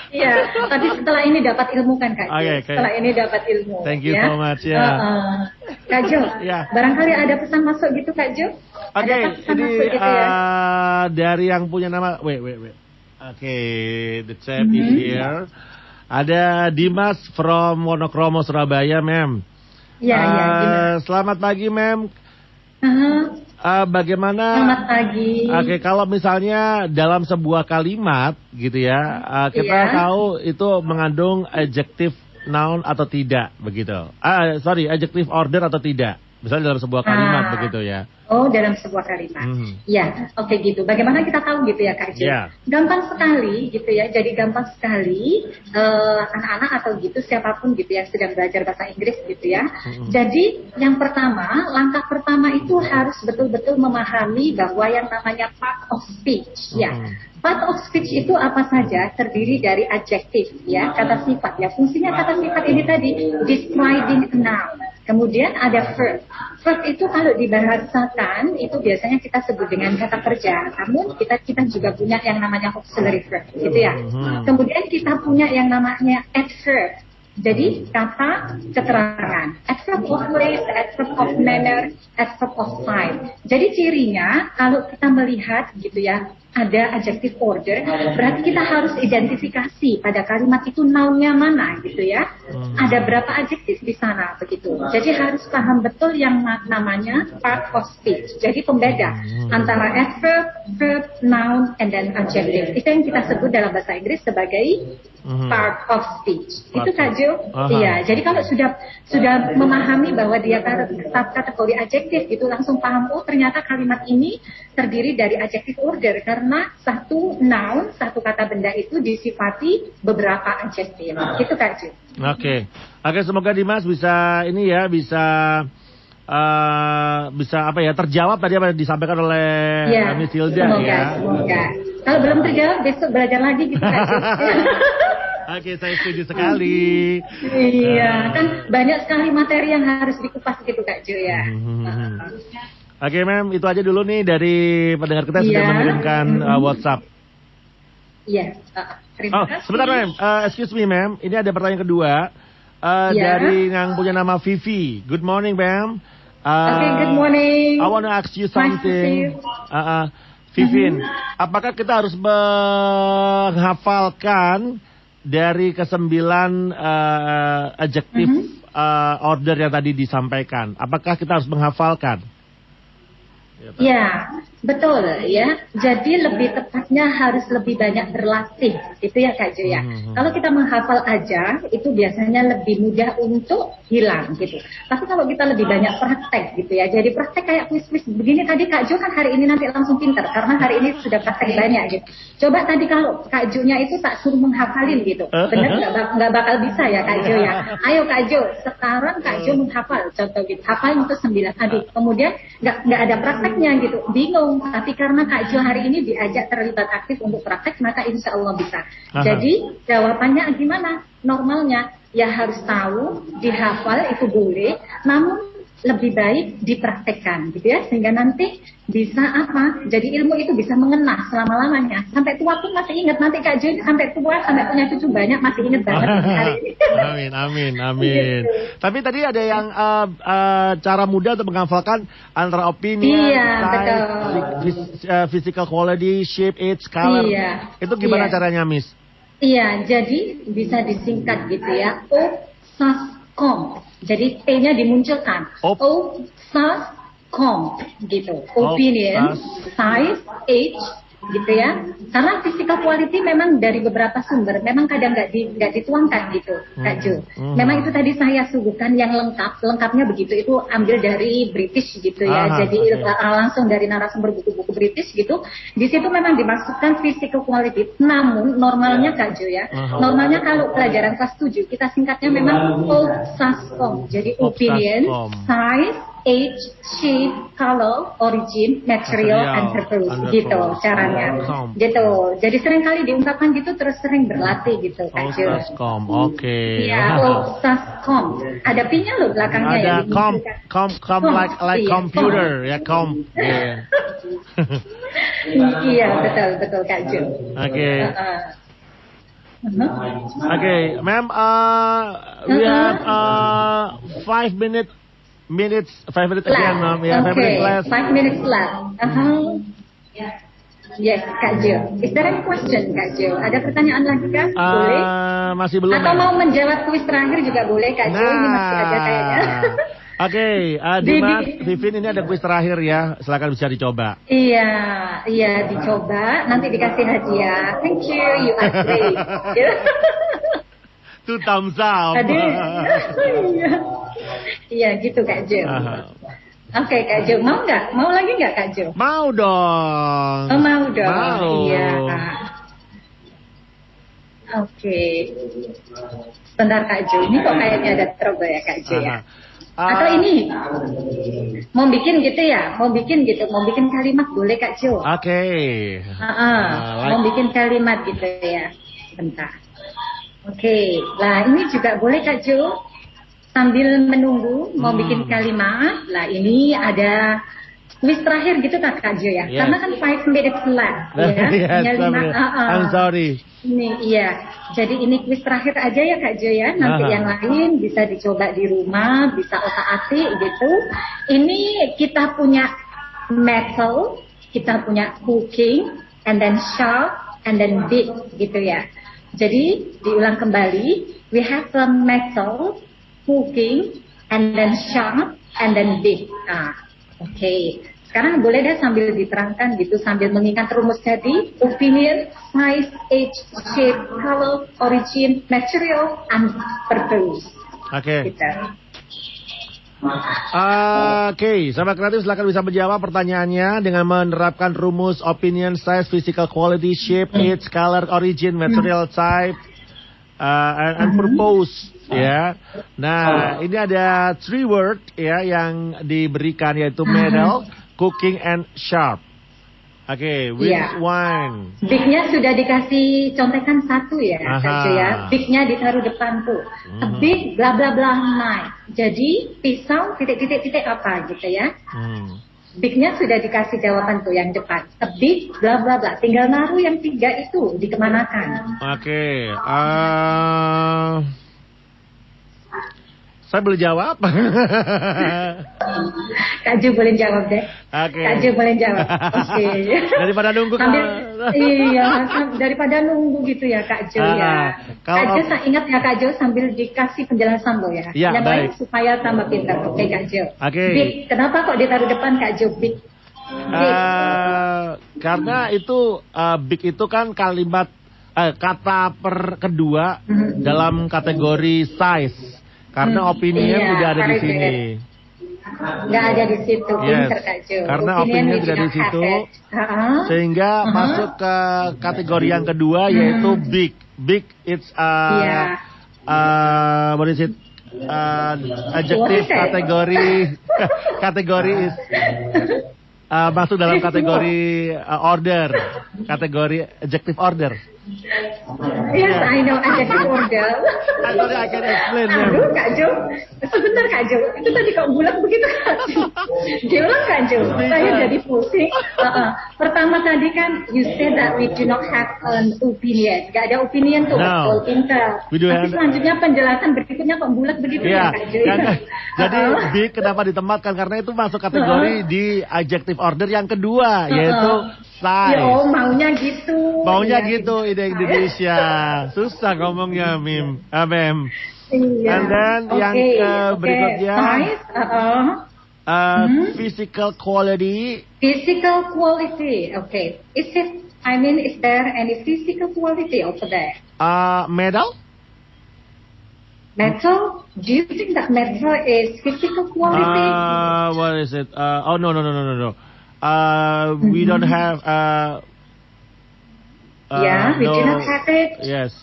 Iya, tapi setelah ini dapat ilmu kan Kak Jo. Okay. Setelah ini dapat ilmu. Thank you so much ya. Kak Jo, barangkali ada pesan masuk gitu Kak Jo? Oke, ini gitu ya? Dari yang punya nama, wait. Oke, the chat is here. Ada Dimas from Wonokromo Surabaya, ma'am. Iya. Selamat pagi, ma'am. Bagaimana? Selamat pagi. Oke, kalau misalnya dalam sebuah kalimat gitu ya, kita tahu itu mengandung adjective noun atau tidak, begitu. Adjective order atau tidak. Misalnya dalam sebuah kalimat begitu ya. Oh, dalam sebuah kalimat. Ya, oke gitu. Bagaimana kita tahu gitu ya, Kak Jo? Ya. Gampang sekali gitu ya. Jadi gampang sekali anak-anak atau gitu siapapun gitu yang sedang belajar bahasa Inggris gitu ya. Jadi yang pertama, langkah pertama itu harus betul-betul memahami bahwa yang namanya part of speech ya. Part of speech itu apa saja? Terdiri dari adjektif ya, kata sifat ya. Fungsinya kata sifat ini tadi describing a noun. Kemudian ada verb. Verb itu kalau dibahasakan itu biasanya kita sebut dengan kata kerja. Namun kita juga punya yang namanya auxiliary verb, gitu ya. Kemudian kita punya yang namanya adverb. Jadi kata keterangan, adverb of place, adverb of manner, adverb of time. Jadi cirinya kalau kita melihat gitu ya, ada adjective order, berarti kita harus identifikasi pada kalimat itu noun-nya mana gitu ya. Ada berapa adjektif di sana begitu. Jadi harus paham betul yang namanya part of speech. Jadi pembeda antara adverb, verb, noun, and then adjective. Itu yang kita sebut dalam bahasa Inggris sebagai part of speech. Itu Kak Jo. Iya. Jadi kalau sudah memahami bahwa dia kategori adjektif itu langsung paham, oh ternyata kalimat ini terdiri dari adjective order karena satu noun, satu kata benda itu disifati beberapa adjektif. Itu Kak Jo. Oke, semoga Dimas bisa ini ya, bisa apa ya, terjawab tadi apa yang disampaikan oleh Miss Hilda ya. Semoga. Kalau belum terjawab besok belajar lagi gitu Kak Jo. Oke, saya setuju sekali. Iya, kan banyak sekali materi yang harus dikupas gitu Kak Jo ya. Oke, Mem, itu aja dulu nih dari pendengar kita sudah mengirimkan WhatsApp. Iya, terima kasih. Sebentar, Mem. Excuse me, Mem. Ini ada pertanyaan kedua dari yang punya nama Vivi. Good morning, Mem. Okay, good morning. I want to ask you something. Vivin, apakah kita harus menghafalkan dari ke-9 adjektif order yang tadi disampaikan? Apakah kita harus menghafalkan? Ya, betul ya. Jadi lebih tepatnya harus lebih banyak berlatih, gitu ya Kak Jo ya. Kalau kita menghafal aja, itu biasanya lebih mudah untuk hilang gitu. Tapi kalau kita lebih banyak praktek gitu ya. Jadi praktek kayak kuis-kuis begini tadi Kak Jo kan hari ini nanti langsung pinter karena hari ini sudah praktek banyak gitu. Coba tadi kalau Kak Jo-nya itu tak suruh menghafalin gitu, benar nggak bakal bisa ya Kak Jo ya. Ayo Kak Jo, sekarang Kak Jo menghafal contoh gitu. Hafal untuk 9 tadi. Kemudian nggak ada prakteknya gitu, bingung. Tapi karena Kak Jo hari ini diajak terlibat aktif untuk praktek, maka insya Allah bisa. Jadi jawabannya gimana? Normalnya ya harus tahu, dihafal itu boleh, namun lebih baik dipraktekkan gitu ya, sehingga nanti bisa apa? Jadi ilmu itu bisa mengena selama-lamanya. Sampai tua pun masih ingat. Nanti Kak Jo sampai tua, sampai punya cucu banyak masih ingat banget hari ini. Amin. Gitu. Tapi tadi ada yang cara mudah untuk menghafalkan antara opinion, physical quality, shape, age, color. Itu gimana caranya, Miss? Iya, jadi bisa disingkat gitu ya. OSASCOM. Jadi P-nya dimunculkan. OSASCOM gitu. Opinion, size, age, gitu ya. Karena physical quality memang dari beberapa sumber memang kadang nggak dituangkan gitu, Kak Jo. Memang itu tadi saya suguhkan yang lengkapnya begitu, itu ambil dari British gitu ya. Jadi langsung dari narasumber buku-buku British gitu. Di situ memang dimaksudkan physical quality. Namun normalnya Kak Jo ya, normalnya kalau pelajaran kelas 7 kita singkatnya memang OSASCOM. Jadi opinion, size, age, shape, color, origin, material, and purpose gitu caranya. Gitu. Jadi sering kali diungkapkan gitu, terus sering berlatih gitu Kak Jo. OSASCOM, oke. Iya, OSASCOM. Ada P-nya loh belakangnya ya. Ada com like computer ya, com. Iya, betul Kak Jo. Oke. Okay, ma'am, we have 5 minutes again, ma'am. Yeah, 5 minutes left. 5 minutes left. Yes, Kak Jo. Is there any question, Kak Jo? Ada pertanyaan lagi, Kak? Boleh? Masih belum. Atau mau menjawab kuis terakhir juga boleh, Kak Jo. Ini masih ada kayaknya. Oke, Dimas, Vivin, ini ada kuis terakhir ya. Silakan bisa dicoba. Iya, dicoba. Nanti dikasih hadiah. Thank you, you are great. 2 thumbs up. Iya, gitu Kak Jo. Oke, Kak Jo, mau nggak? Mau lagi nggak, Kak Jo? Mau dong. Oh, mau dong. Mau. Iya. Oke. Bentar, Kak Jo. Ini kok kayaknya ada trouble ya, Kak Jo ya? Atau ini mau bikin gitu ya? Mau bikin gitu? Mau bikin kalimat boleh, Kak Jo? Oke. Mau bikin kalimat gitu ya? Bentar. Oke. Nah, ini juga boleh, Kak Jo. Sambil menunggu mau bikin kalimat, lah ini ada kuis terakhir gitu Kak Jo ya. Yes. Karena kan 5 minutes left ya. Yes, Hanya 5. I'm sorry. Ini iya. Jadi ini kuis terakhir aja ya Kak Jo ya. Nanti yang lain bisa dicoba di rumah, bisa otak-atik gitu. Ini kita punya metal, kita punya cooking, and then sharp, and then big gitu ya. Jadi diulang kembali, we have the metal, cooking, and then sharp, and then big. Oke. Sekarang boleh deh sambil diterangkan gitu, sambil mengingat rumus tadi, opinion, size, age, shape, color, origin, material, and purpose. Oke. Gitu. Oke, sahabat kreatif silakan bisa menjawab pertanyaannya dengan menerapkan rumus opinion, size, physical quality, shape, age, color, origin, material, type, and purpose. Ya, nah ini ada 3 word ya yang diberikan yaitu metal, cooking, and sharp. Oke, which one? Big-nya sudah dikasih contekan 1 ya, Kak Jo ya. Big-nya ditaruh depan tuh. A big bla bla bla knife. Jadi pisau titik apa gitu ya. Big-nya sudah dikasih jawaban tuh yang depan. A big bla bla bla. Tinggal naruh yang 3 itu dikemanakan. Oke, saya boleh jawab? Kak Jo boleh jawab deh. Oke. Kak Jo boleh jawab. Oke. Daripada nunggu daripada nunggu gitu ya Kak Jo ya. Kak Jo saya ingat ya Kak Jo sambil dikasih penjelasan lo ya. Ya, yang baik. lain supaya tambah pintar. Oke Kak Jo. Oke. Big. Kenapa kok ditaruh depan Kak Jo big? Karena itu big itu kan kalimat kata kedua dalam kategori size. Karena opinion tidak ada di sini. Nggak ada di situ, pinter Kak Jo. Karena opinion tidak di situ, sehingga masuk ke kategori yang kedua yaitu big. Big it's what is it? Adjective kategori is masuk dalam kategori order, kategori adjective order. Yes, I know adjective order. I can explain. Aduh, Kak Jo. Sebentar, Kak Jo. Itu tadi kok bulat begitu, Kak Jo. Diulang, Kak Jo. Saya jadi pusing. Pertama tadi kan, you said that we do not have an opinion. Gak ada opinion tuh. No. Pinter. Tapi selanjutnya penjelasan berikutnya kok bulat begitu ya, Kak Jo. Jadi big kenapa ditempatkan? Karena itu masuk kategori di adjective order yang kedua, yaitu size. Ya, maunya gitu. Maunya gitu, ide Indonesia. Susah ngomongnya, Mem. Iya. And then yang berikutnya, size, physical quality. Physical quality, okay. Is there any physical quality over there? Metal? Metal? Do you think that metal is physical quality? What is it? No. We don't have. We do not have it. Yes.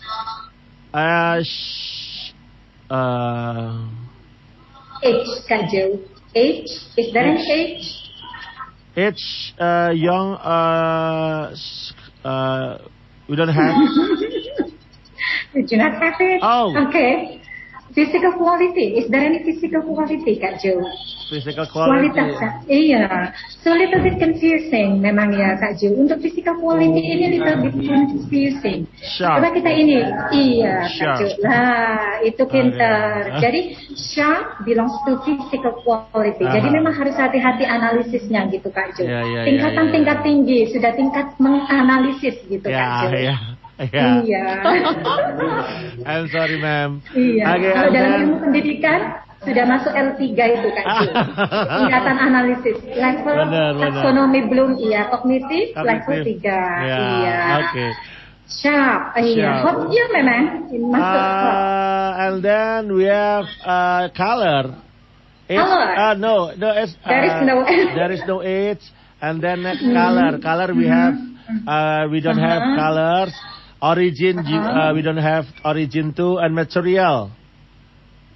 Age, Kak Jo. Age? Is there an age? Age, young. We don't have. We do not have it. Oh. Okay. Physical quality. Is there any physical quality, Kak Jo? Physical quality. Kualitas, iya. So little bit confusing memang ya Kak Jo. Untuk physical quality ini little bit confusing. Sharp. Coba kita ini. Iya Kak Jo. Nah, itu pinter. Okay. Jadi sharp belongs to physical quality. Jadi memang harus hati-hati analisisnya gitu Kak Jo. Tingkatan tingkat tinggi, sudah tingkat menganalisis gitu Kak Jo. Iya. I'm sorry, ma'am. Iya. Okay, kalau dalam ilmu pendidikan sudah masuk L3 itu Kak Jo. Tingkatan analisis. Level taksonomi belum, kognitif level 3. Iya. Okay. Sharp. Iya. Hot ya memang masuk hot. And then we have color. Color. No, it's, There is no there is no age. And then next color. Color we have, we don't have colors. Origin, we don't have origin too. And material.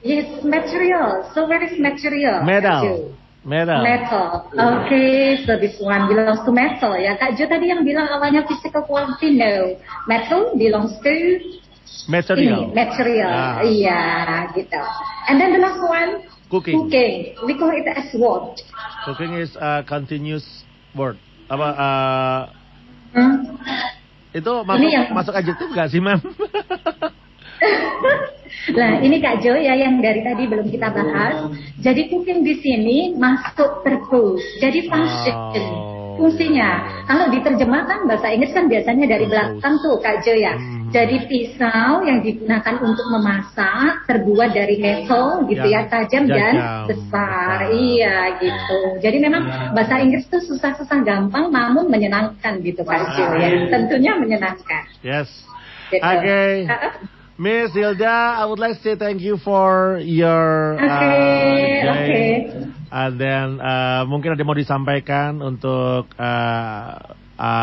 Yes, material. So where is material? Metal. Metal. Okay, so this one belongs to metal. Ya, Kak Jo tadi yang bilang awalnya physical quality, no. Metal belongs to Material. material. Iya, gitu. And then the last one, Cooking. We call it as what? Cooking is a continuous word. Apa? Itu masuk adjektif nggak sih, Ma'am? Nah, ini Kak Jo ya yang dari tadi belum kita bahas. Jadi cooking di sini masuk purpose. Jadi function. Fungsinya. Kalau diterjemahkan bahasa Inggris kan biasanya dari belakang tuh Kak Jo ya. Jadi pisau yang digunakan untuk memasak terbuat dari metal gitu ya, tajam dan besar. Iya gitu. Jadi memang bahasa Inggris tuh susah-susah gampang namun menyenangkan gitu Kak Jo ya. Tentunya menyenangkan. Yes. Gitu. Okay. Miss Hilda, I would like to say thank you for your Okay. And then mungkin ada mau disampaikan untuk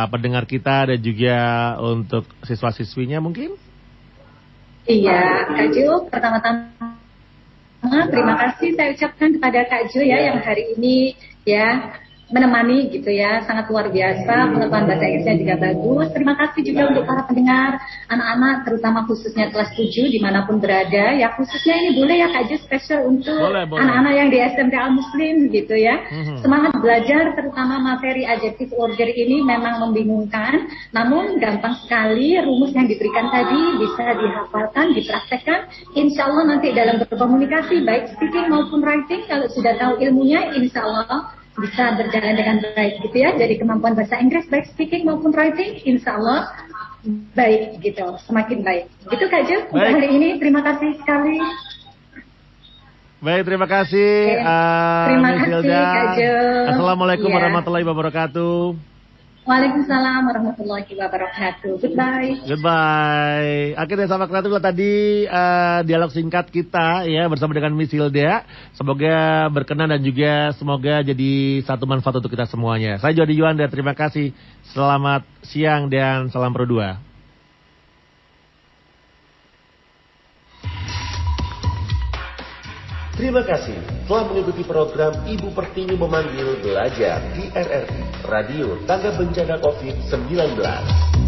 pendengar kita dan juga untuk siswa-siswinya mungkin? Iya, Kak Jo, pertama-tama terima kasih saya ucapkan kepada Kak Jo ya yang hari ini ya menemani gitu ya, sangat luar biasa, pengetahuan bahasa Inggrisnya juga bagus. Terima kasih juga untuk para pendengar, anak-anak terutama khususnya kelas 7 dimanapun berada, ya khususnya ini boleh ya Kak Jo spesial untuk anak-anak yang di SMT Al Muslim gitu ya. Semangat belajar terutama materi adjective order ini memang membingungkan, namun gampang sekali rumus yang diberikan tadi bisa dihafalkan, dipraktekkan. Insya Allah nanti dalam berkomunikasi baik speaking maupun writing kalau sudah tahu ilmunya insya Allah bisa berjalan dengan baik gitu ya. Jadi kemampuan bahasa Inggris baik speaking maupun writing insya Allah baik gitu, semakin baik. Gitu Kak Jo untuk hari ini, terima kasih sekali. Baik, terima kasih Terima Miss kasih Hilda. Kak Jo. Assalamualaikum Ya. warahmatullahi wabarakatuh. Waalaikumsalam warahmatullahi wabarakatuh. Goodbye. Akhirnya sahabat kreatif tadi dialog singkat kita ya bersama dengan Miss Hilda. Semoga berkenan dan juga semoga jadi satu manfaat untuk kita semuanya. Saya Jody Yuanda, terima kasih. Selamat siang dan salam Pro 2. Terima kasih telah mengikuti program Ibu Pertiwi Memanggil Belajar di RRI Radio Tangga Bencana COVID-19.